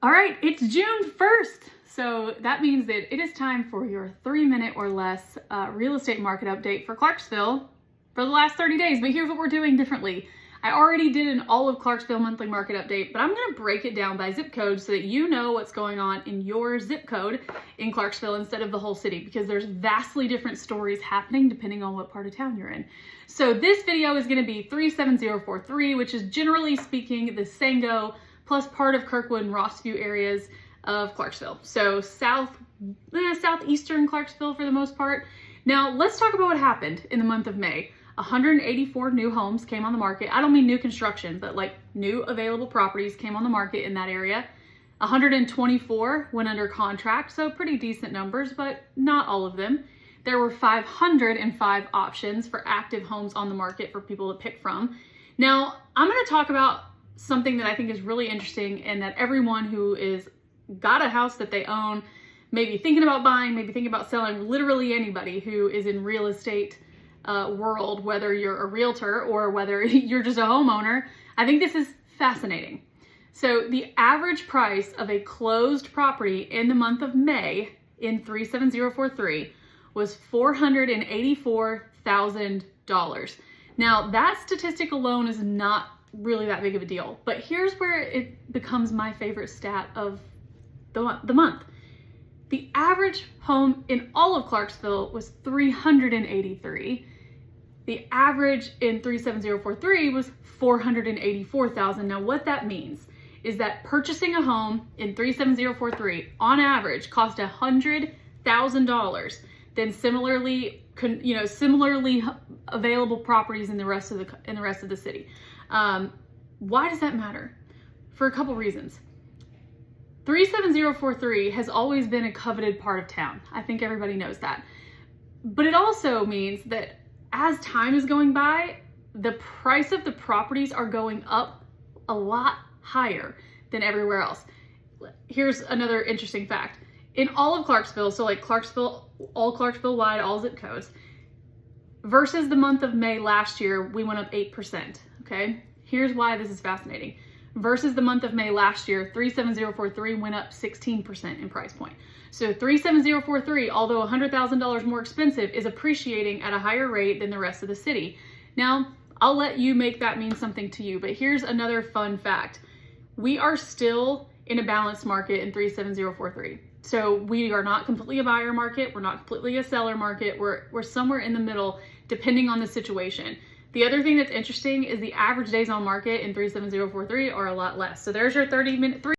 All right, it's June 1st. So that means that it is time for your 3-minute or less real estate market update for Clarksville for the last 30 days. But here's what we're doing differently. I already did an all of Clarksville monthly market update, but I'm gonna break it down by zip code so that you know what's going on in your zip code in Clarksville instead of the whole city, because there's vastly different stories happening depending on what part of town you're in. So this video is gonna be 37043, which is generally speaking the Sango plus part of Kirkwood and Rossview areas of Clarksville. So southeastern Clarksville for the most part. Now let's talk about what happened in the month of May. 184 new homes came on the market. I don't mean new construction, but like new available properties came on the market in that area. 124 went under contract, so pretty decent numbers, but not all of them. There were 505 options for active homes on the market for people to pick from. Now, I'm going to talk about something that I think is really interesting and that everyone who is got a house that they own, maybe thinking about buying, maybe thinking about selling, literally anybody who is in real estate world, whether you're a realtor or whether you're just a homeowner, I think this is fascinating. So the average price of a closed property in the month of May in 37043 was $484,000. Now that statistic alone is not really that big of a deal, but here's where it becomes my favorite stat of the month. The average home in all of Clarksville was 383. The average in 37043 was 484,000. Now what that means is that purchasing a home in 37043 on average cost $100,000 than similarly available properties in the rest of the city. Why does that matter? For a couple reasons. 37043 has always been a coveted part of town. I think everybody knows that. But it also means that as time is going by, the price of the properties are going up a lot higher than everywhere else. Here's another interesting fact. In all of Clarksville, so like Clarksville, all Clarksville wide, all zip codes, versus the month of May last year, we went up 8%, okay? Here's why this is fascinating. Versus the month of May last year, 37043 went up 16% in price point. So 37043, although $100,000 more expensive, is appreciating at a higher rate than the rest of the city. Now, I'll let you make that mean something to you, but here's another fun fact. We are still in a balanced market in 37043. So we are not completely a buyer market. We're not completely a seller market. We're somewhere in the middle, depending on the situation. The other thing that's interesting is the average days on market in 37043 are a lot less. So there's your 30-minute